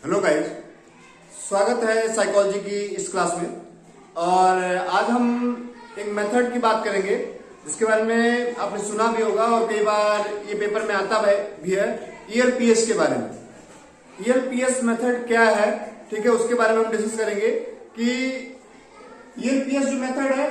Hello guys, स्वागत है psychology की इस क्लास में। और आज हम एक मेथड की बात करेंगे जिसके बारे में आपने सुना भी होगा और कई बार ये पेपर में आता भी है, ईएलपीएस के बारे में। ईएलपीएस मेथड क्या है, ठीक है, उसके बारे में हम डिस्कस करेंगे कि ईएलपीएस जो मेथड है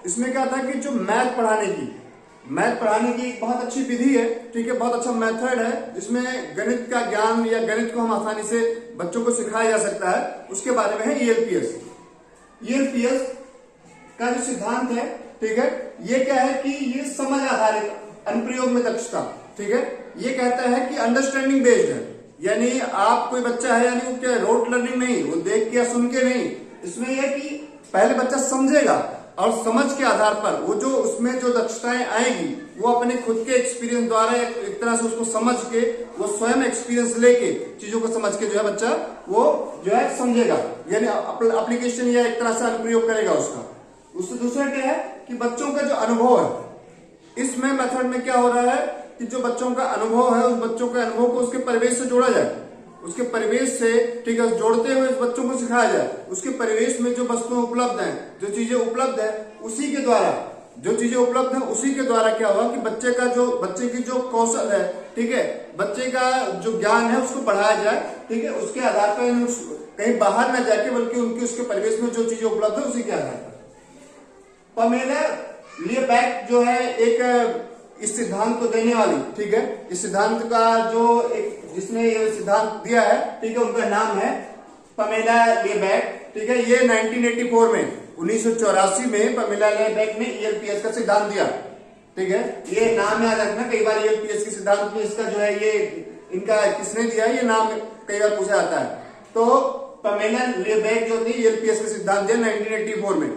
इसमें क्या था कि जो मैथ पढ़ाने की एक बहुत अच्छी विधि है, ठीक है, बहुत अच्छा मेथड है जिसमें गणित का ज्ञान या गणित को हम आसानी से बच्चों को सिखाया जा सकता है। उसके बारे में है ईएलपीएस। ईएलपीएस का जो सिद्धांत है, ठीक है, ये क्या है कि ये समझ आधारित अनुप्रयोग में दक्षता, ठीक है, ये कहता है कि अंडरस्टैंडिंग बेस्ड है। यानी आप कोई बच्चा है, यानी वो क्या रोट लर्निंग नहीं, वो देख के या सुन के नहीं, इसमें यह कि पहले बच्चा समझेगा और समझ के आधार पर वो जो उसमें जो दक्षताएं आएगी वो अपने खुद के एक्सपीरियंस द्वारा एक तरह से उसको समझ के वो स्वयं एक्सपीरियंस लेके चीजों को समझ के जो है बच्चा वो जो है समझेगा, यानी एप्लीकेशन या एक तरह से अनुप्रयोग करेगा उसका। उससे दूसरा क्या है कि बच्चों का जो अनुभव है, इसमें मेथड में क्या हो रहा है कि जो बच्चों का अनुभव है उस बच्चों के अनुभव को उसके परिवेश से जोड़ा जाए, उसके परिवेश से, ठीक है, जोड़ते हुए बच्चों को सिखाया जाए। उसके परिवेश में जो वस्तुएं उपलब्ध हैं, जो चीजें उपलब्ध है, उसी के द्वारा जो चीजें उपलब्ध है उसी के द्वारा क्या होगा कि बच्चे की जो कौशल है, ठीक है, बच्चे का जो ज्ञान है उसको बढ़ाया जाए, ठीक है, उसके आधार पर कहीं बाहर न जाके बल्कि उनके उसके परिवेश में जो चीजें उपलब्ध है उसी के आधार पर। पमेला लियबैक जो है एक इस सिद्धांत को देने वाली, ठीक है, इस सिद्धांत का जो एक जिसने ये सिद्धांत दिया है, ठीक है, उनका नाम है पमेला लियबैक, ठीक है। ये 1984 में 1984 में पमेला लियबैक ने ईएलपीएस का सिद्धांत दिया, ठीक है। ये नाम याद रखना, कई बार ईएलपीएस के सिद्धांत में इसका जो है ये इनका किसने दिया ये नाम कई बार पूछा जाता है। तो पमेला लियबैक जो थी ईएलपीएस का सिद्धांत दिया 1984 में।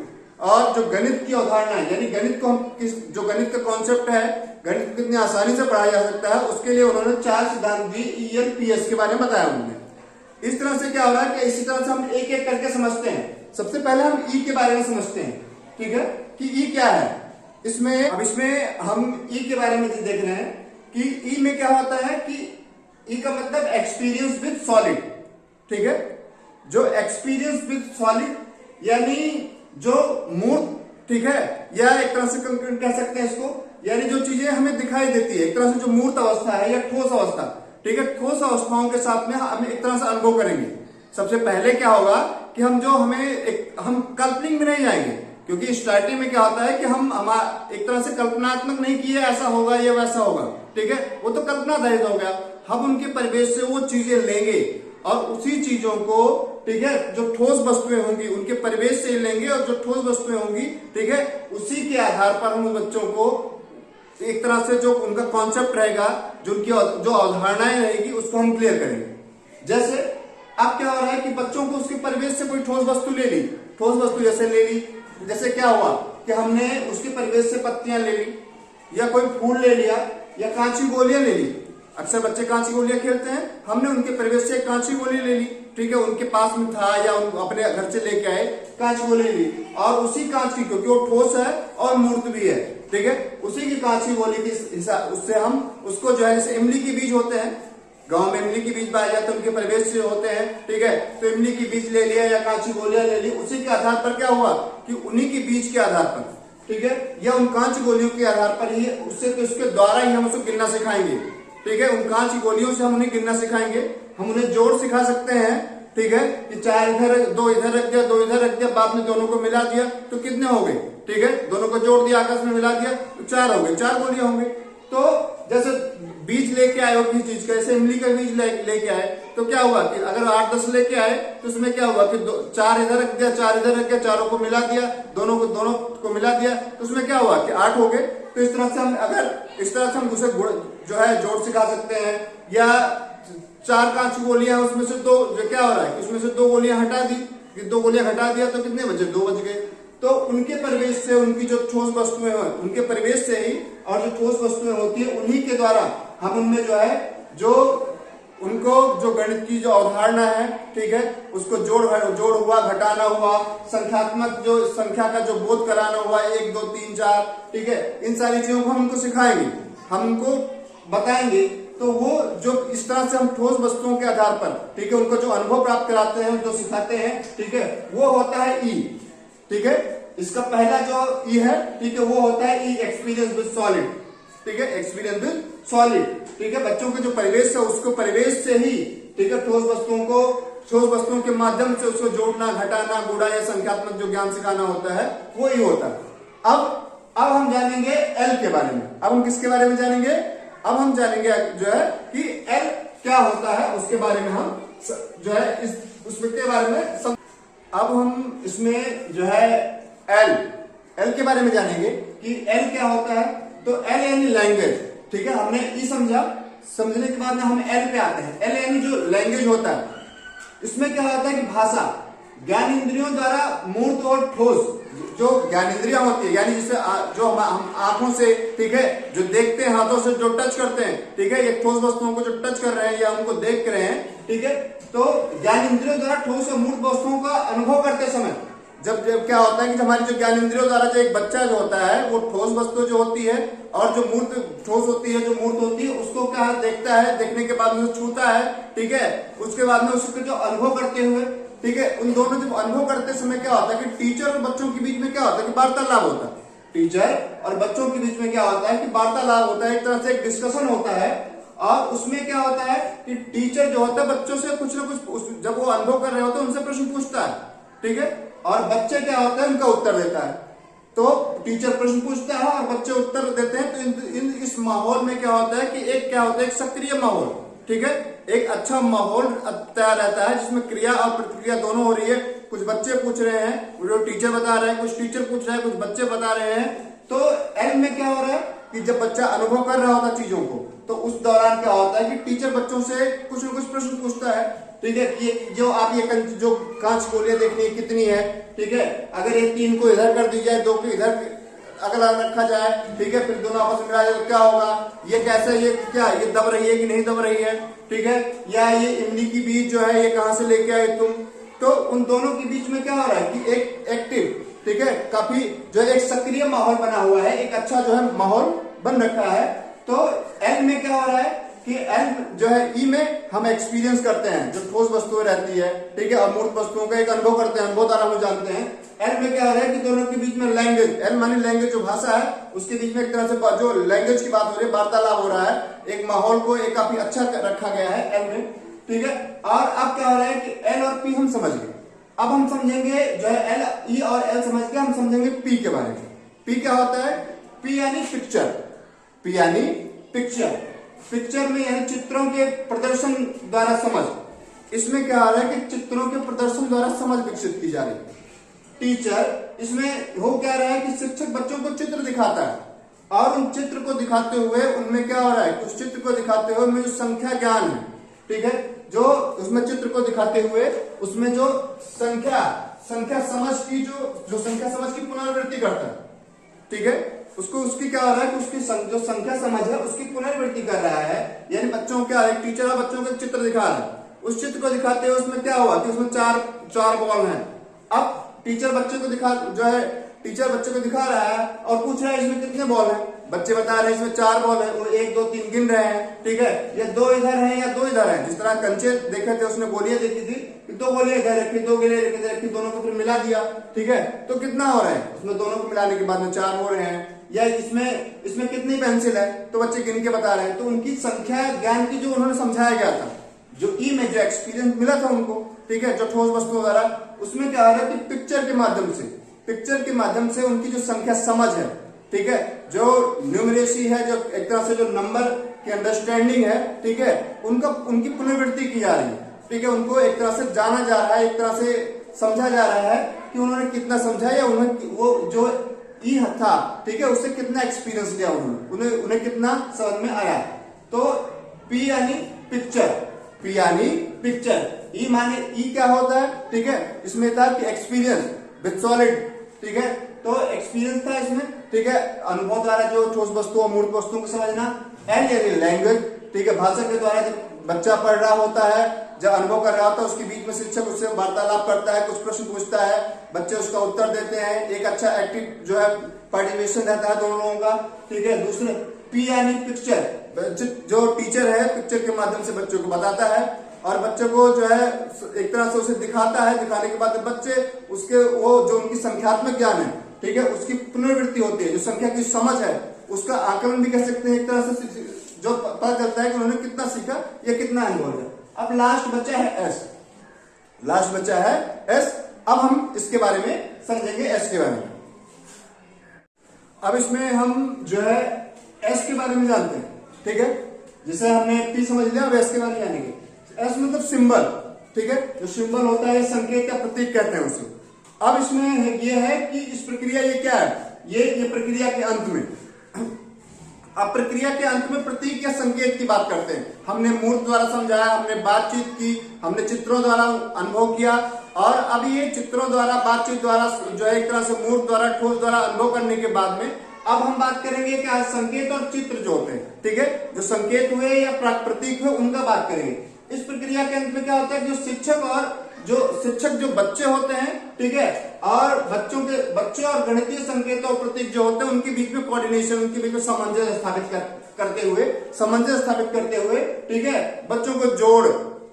और जो गणित की अवधारणा है, यानी गणित को हम जो गणित का कॉन्सेप्ट है, गणित को कितनी आसानी से पढ़ाया जा सकता है, उसके लिए उन्होंने 4 सिद्धांत दी, ईएलपीएस के बारे में बताया उन्होंने। इस तरह से क्या हो रहा है कि इसी तरह से हम एक एक करके समझते हैं। सबसे पहले हम ई के बारे में समझते हैं, ठीक है, कि ई क्या है। इसमें हम ई के बारे में देख रहे हैं कि ई में क्या होता है कि ई का मतलब एक्सपीरियंस विद सॉलिड, ठीक है। जो एक्सपीरियंस विद सॉलिड यानी जो मूर्त, ठीक है, या एक तरह से कह सकते हैं इसको, यानी जो चीजें हमें दिखाई देती है, एक तरह से जो मूर्त अवस्था है या ठोस अवस्था, ठीक है, ठोस अवस्थाओं के साथ में हम एक तरह से अनुभव करेंगे। सबसे पहले क्या होगा कि हम कल्पनिक में नहीं जाएंगे, क्योंकि स्टार्टिंग में क्या होता है कि हम एक तरह से कल्पनात्मक नहीं किए ऐसा होगा या वैसा होगा, ठीक है, वो तो कल्पना रहित हो गया। हम उनके परिवेश से वो चीजें लेंगे और उसी चीजों को, ठीक है, जो ठोस वस्तुएं होंगी उनके परिवेश से लेंगे और जो ठोस वस्तुएं होंगी, ठीक है, उसी के आधार पर हम बच्चों को एक तरह से जो उनका कॉन्सेप्ट रहेगा, जो उनकी जो अवधारणाएं रहेगी उसको हम क्लियर करेंगे। जैसे अब क्या हो रहा है कि बच्चों को उसके परिवेश से कोई ठोस वस्तु ले ली, ठोस वस्तु जैसे ले ली, जैसे क्या हुआ कि हमने उसके परिवेश से पत्तियां ले ली या कोई फूल ले लिया या कांची गोलियां ले ली। अक्सर बच्चे कांची गोलियां खेलते हैं, हमने उनके परिवेश से कांची गोली ले ली, ठीक है, उनके पास में था या अपने घर से लेके आए, कांच गोली ली और उसी कांच की, क्योंकि वो ठोस है और मूर्त भी है, ठीक है, उसी की कांची गोली की उससे हम उसको जो है, जैसे इमली के बीज होते हैं, गांव में इमली के बीज पाए जाते हैं, उनके परिवेश से होते हैं, ठीक है, तो इमली की बीज ले लिया या कांची गोलियां ले ली, उसी के आधार पर क्या हुआ कि उन्हीं के बीज के आधार पर, ठीक है, या उन कांच गोलियों के आधार पर ही उसके द्वारा ही हम उसको गिनना सिखाएंगे, ठीक है, उन कांच गोलियों से हम उन्हें गिनना सिखाएंगे। हम उन्हें जोड़ सिखा सकते हैं, ठीक है, कि 4 इधर 2 इधर रख दिया, 2 इधर रख दिया, बाद में दोनों को मिला दिया तो कितने हो गए, ठीक है, दोनों को जोड़ दिया, आपस में मिला दिया तो 4 हो गए, 4 गोलियां होंगे। तो जैसे बीज लेके आए हो किसी चीज का, जैसे इमली का बीज लेके आए तो क्या हुआ कि अगर 8-10 लेके आए तो उसमें क्या हुआ कि 4 इधर रख दिया, 4 इधर रख दिया, चारों को मिला दिया, दोनों को मिला दिया तो उसमें क्या हुआ कि 8 हो गए। तो इस तरह से हम दूसरे जो है जोड़ सिखा सकते हैं। या 4 कांच गोलियां उसमें से 2, जो क्या हो रहा है उसमें से 2 गोलियां हटा दी, 2 गोलियां हटा दिया तो कितने बचे, 2 बच गए। तो उनके परिवेश से, उनकी जो ठोस वस्तुएं हैं उनके परिवेश से ही, और जो ठोस वस्तुएं होती है उन्हीं के द्वारा हम उनमें जो है जो उनको जो गणित की जो अवधारणा है, ठीक है, उसको जोड़ हुआ, घटाना हुआ, संख्यात्मक जो संख्या का जो बोध कराना हुआ, 1 2 3 4, ठीक है, इन सारी चीजों को हम उनको सिखाएंगे, हम उनको बताएंगे। तो वो जो इस तरह से हम ठोस वस्तुओं के आधार पर, ठीक है, उनको जो अनुभव प्राप्त कराते हैं, जो सिखाते हैं, ठीक है, वो होता है ई। ठीक है, इसका पहला जो ई है, ठीक है, वो होता है ई एक्सपीरियंस विद सॉलिड। ठीक है, एक्सपीरियंस विद सॉलिड। ठीक है, बच्चों के जो परिवेश है उसको परिवेश से ही, ठीक है, ठोस वस्तुओं के माध्यम से उसको जोड़ना, घटाना, गुणा या संख्यात्मक जो ज्ञान सिखाना होता है वो ही होता है। अब हम जानेंगे एल के बारे में। अब हम किसके बारे में जानेंगे? अब हम जानेंगे जो है कि एल क्या होता है, उसके बारे में हम जो है उसके बारे में अब हम इसमें जो है एल के बारे में जानेंगे कि एल क्या होता है। तो एल यानी लैंग्वेज। ठीक है, हमने ई समझने के बाद में हम एल पे आते हैं। एल यानी जो लैंग्वेज होता है, इसमें क्या होता है कि भाषा, ज्ञान इंद्रियों द्वारा मूर्त और ठोस जो ज्ञान इंद्रियां होती है, यानी जिसे जो हम आंखों से, ठीक है, जो देखते हैं, हाथों से जो टच करते हैं, ठीक है, ये ठोस वस्तुओं को जो टच कर रहे हैं या उनको देख रहे हैं, ठीक है, तो ज्ञान इंद्रियों द्वारा ठोस और मूर्त वस्तुओं का अनुभव करते समय जब क्या होता है कि हमारी जो ज्ञान इंद्रियों द्वारा जो एक बच्चा जो होता है वो ठोस वस्तु जो होती है और जो मूर्त ठोस होती है, जो मूर्त होती है, उसको क्या देखता है, देखने के बाद में छूता है, ठीक है, उसके बाद में उसको जो अनुभव करते हुए, ठीक है, उन दोनों जब अनुभव करते समय क्या होता है कि टीचर और बच्चों के बीच में क्या होता है कि वार्तालाप होता है। टीचर और बच्चों के बीच में क्या होता है कि वार्तालाप होता है, एक तरह से एक डिस्कशन होता है। और उसमें क्या होता है कि टीचर जो होता है बच्चों से कुछ ना कुछ, जब वो अनुभव कर रहे होते हैं उनसे प्रश्न पूछता है, ठीक है, और बच्चे क्या होता है उनका उत्तर देता है। तो टीचर प्रश्न पूछता है और बच्चे उत्तर देते हैं। तो इस माहौल में क्या होता है कि एक क्या होता है, एक सक्रिय माहौल, ठीक है, एक अच्छा माहौल तैयार रहता है जिसमें क्रिया और प्रतिक्रिया दोनों हो रही है। कुछ बच्चे पूछ रहे हैं, जो टीचर बता रहे हैं, कुछ टीचर पूछ रहे हैं, कुछ बच्चे बता रहे हैं। तो एल में क्या हो रहा है कि जब बच्चा अनुभव कर रहा होता है चीजों को, तो उस दौरान क्या होता है कि टीचर बच्चों से कुछ न कुछ प्रश्न पूछता है, ठीक है, कि जो आप ये जो कांच गोलियां देखनी है कितनी है, ठीक है, अगर ये 3 को इधर कर दी जाए, 2 को इधर अगर रखा जाए, ठीक है, फिर दोनों आपस में मिला जाए तो क्या होगा, ये कैसे, ये क्या, ये दब रही है कि नहीं दब रही है, ठीक है, या ये इमली की बीज जो है ये कहां से लेके आए तुम। तो उन दोनों के बीच में क्या हो रहा है कि एक एक्टिव, ठीक है, काफी जो एक सक्रिय माहौल बना हुआ है, एक अच्छा जो है माहौल बन रखा है। तो एल में क्या हो रहा है कि एल जो है ई में हम एक्सपीरियंस करते हैं, जो ठोस वस्तुएं रहती है, ठीक है, और मूर्त वस्तुओं का एक अनुभव करते हैं, अनुभव द्वारा हम जानते हैं। एल में क्या हो रहा है कि दोनों के बीच में लैंग्वेज, एल मानी लैंग्वेज जो भाषा है, उसके बीच में एक तरह से जो लैंग्वेज की बात हो रही है, वार्तालाप हो रहा है, एक माहौल को एक काफी अच्छा रखा गया है एल में, ठीक है। और अब क्या हो रहा है कि एल और पी हम समझ गए। अब हम समझेंगे जो है एल, ई और एल समझ के हम समझेंगे पी के बारे में। पी क्या होता है? पी यानी पिक्चर, पी यानी पिक्चर, पिक्चर में यानी चित्रों के प्रदर्शन द्वारा समझ। इसमें क्या आ रहा है कि चित्रों के प्रदर्शन द्वारा समझ विकसित की जा रही है। टीचर इसमें हो क्या रहा है कि शिक्षक बच्चों को चित्र दिखाता है और उन चित्र को दिखाते हुए उनमें क्या हो रहा है, कुछ चित्र को दिखाते हुए उनमें जो संख्या ज्ञान है, ठीक है, जो उसमें चित्र को दिखाते हुए उसमें जो संख्या समझ की जो संख्या समझ की पुनरावृत्ति करता है, ठीक है, उसको उसकी क्या हो रहा है कि उसकी जो संख्या समझ है उसकी पुनरावृत्ति कर रहा है। यानी बच्चों क्या है, टीचर और बच्चों को चित्र दिखा रहा है, उस चित्र को दिखाते हुए उसमें क्या हुआ कि उसमें चार बॉल हैं। अब टीचर बच्चे को दिखा रहा है और पूछ रहा है इसमें कितने बॉल हैं। बच्चे बता रहे हैं इसमें 4 बॉल है, वो 1 2 3 गिन रहे हैं, ठीक है, या 2 इधर है या 2 इधर है। जिस तरह कंचे देखे थे उसने गोलियां देखी थी, 2 गोलियां इधर रखी, 2 गोलियां इधर रखी, दोनों को फिर मिला दिया, ठीक है, तो कितना हो रहा है उसमें, दोनों को मिलाने के बाद में 4 हो रहे हैं। या इसमें कितनी पेंसिल है, तो बच्चे गिन के बता रहे हैं। तो उनकी संख्या ज्ञान की जो उन्होंने समझाया गया था, जो ई में जो एक्सपीरियंस मिला था उनको, ठीक है, जो ठोस वस्तुओं द्वारा, उसमें क्या हो रहा है कि पिक्चर के माध्यम से उनकी जो संख्या समझ है, ठीक है, जो न्यूमरेसी है, जो एक तरह से जो नंबर की अंडरस्टैंडिंग है, ठीक है, उनकी पुनरावृत्ति की जा रही है, ठीक है, उनको एक तरह से जाना जा रहा है, एक तरह से समझा जा रहा है कि उन्होंने कितना समझा या वो जो ई था, ठीक है, उससे कितना एक्सपीरियंस लिया उन्हें कितना समझ में आया। तो पी यानी पिक्चर, ई माने ई क्या होता है, ठीक है, इसमें था कि एक्सपीरियंस विद सॉलिड, ठीक है, तो एक्सपीरियंस था इसमें, ठीक है, अनुभव द्वारा जो ठोस वस्तुओं मूर्त वस्तुओं को समझना। एल यानी लैंग्वेज, ठीक है, भाषा के द्वारा जब बच्चा पढ़ रहा होता है, जब अनुभव कर रहा होता है, उसके बीच में शिक्षक उससे वार्तालाप करता है, कुछ प्रश्न पूछता है, बच्चे उसका उत्तर देते हैं, एक अच्छा एक्टिव जो है पार्टिसिपेशन रहता है दोनों लोगों का, ठीक है। पी यानी पिक्चर, जो टीचर है पिक्चर के माध्यम से बच्चों को बताता है और बच्चों को जो है एक तरह से उसे दिखाता है। दिखाने के बाद बच्चे उसके वो जो उनकी संख्यात्मक ज्ञान है, ठीक है, उसकी पुनरावृत्ति होती है, जो संख्या की समझ है उसका आकलन भी कह सकते हैं। एक तरह से जो पता चलता है कि उन्होंने कितना सीखा या कितना अनुभव है। अब लास्ट बच्चा है एस, लास्ट बच्चा है एस। अब हम इसके बारे में समझेंगे, एस के बारे में। अब इसमें हम जो है एस के बारे में जानते हैं, ठीक है, जैसे हमने पी समझ लिया, अब एस के बारे में जानेंगे। एस मतलब सिंबल, ठीक है, जो सिंबल होता है संकेत या प्रतीक कहते हैं उसे। अब इसमें ये है कि इस प्रक्रिया ये क्या है, ये प्रक्रिया के अंत में, अब प्रक्रिया के अंत में प्रतीक या संकेत की बात करते हैं। हमने मूर्त द्वारा समझाया, हमने बातचीत की, हमने चित्रों द्वारा अनुभव किया, और अभी ये चित्रों द्वारा, बातचीत द्वारा जो है एक तरह से मूर्त द्वारा, ठोस द्वारा अनुभव करने के बाद में अब हम बात करेंगे क्या संकेत और चित्र जो होते हैं, ठीक है, जो संकेत हुए या प्रतीक हुए उनका बात करेंगे। इस प्रक्रिया के अंत में क्या होता है, जो शिक्षक जो बच्चे होते हैं, ठीक है, और बच्चे और गणितीय संकेत और प्रतीक जो होते हैं उनके बीच में कोऑर्डिनेशन, उनके बीच में सामंजस्य स्थापित करते हुए, ठीक है, बच्चों को जोड़,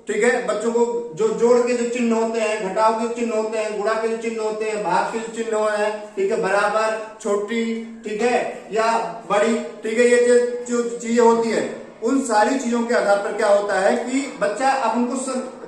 ठीक है, बच्चों को जो जोड़ के जो चिन्ह होते हैं, घटाव के चिन्ह होते हैं, गुणा के जो चिन्ह होते हैं, भाग के जो चिन्ह होते हैं, ठीक है, बराबर, छोटी, ठीक है, या बड़ी, ठीक है, ये जो चीजें होती है उन सारी चीजों के आधार पर क्या होता है कि बच्चा अब उनको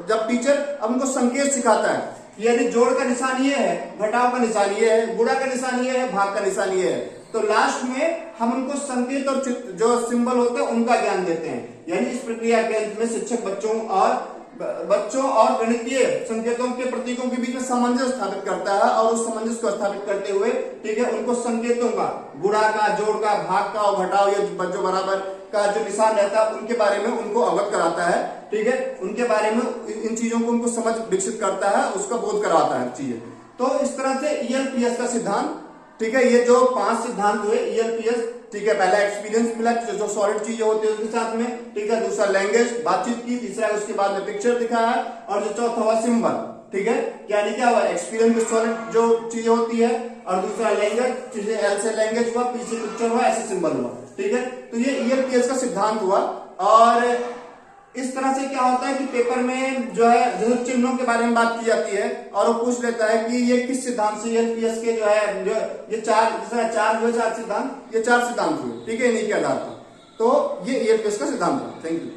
जब टीचर अब उनको संकेत सिखाता है, यदि जोड़ का निशान ये है, घटाव का निशान ये है, गुणा का निशान ये है, भाग का निशान ये है, तो लास्ट में हम उनको संकेत और चित्र जो सिंबल होते हैं उनका ज्ञान देते हैं। यानी इस प्रक्रिया के अंत में शिक्षक बच्चों और गणितीय संकेतों के प्रतीकों के बीच में सामंजस्य स्थापित करता है, और उस सामंजस्य को स्थापित करते हुए, ठीक है, उनको संकेतों का, गुणा का, जोड़ का, भाग का और घटाव या जो बराबर का जो निशान रहता है उनके बारे में उनको अवगत कराता है, ठीक है, उनके बारे में इन चीजों को उनको समझ विकसित करता है, उसका बोध कराता है चीजें। तो इस तरह से ईएलपीएस का सिद्धांत, ठीक है, ये जो 5 सिद्धांत हुए ईएलपीएस, ठीक है, पहला एक्सपीरियंस मिला जो सॉलिड चीजें होती है उसके साथ में, ठीक है, दूसरा लैंग्वेज बातचीत की, तीसरा उसके बाद में पिक्चर दिखाया, और जो चौथा हुआ सिंबल, ठीक है, यानी क्या हुआ एक्सपीरियंस में सॉलिड जो चीजें होती है, और दूसरा लैंग्वेज, एल से लैंग्वेज हुआ, पी से पिक्चर हुआ, ऐसे सिंबल हुआ, ठीक है। तो ये ईएलपीएस का सिद्धांत हुआ। और इस तरह से क्या होता है कि पेपर में जो है जैसे चिन्हों के बारे में बात की जाती है और वो पूछ लेता है कि ये किस सिद्धांत से ईएलपीएस के जो है जो ये चार सिद्धांत, ये 4 सिद्धांत हुए, ठीक है, इन्हीं के आधार पर। तो ये ईएलपीएस का सिद्धांत है। Thank you.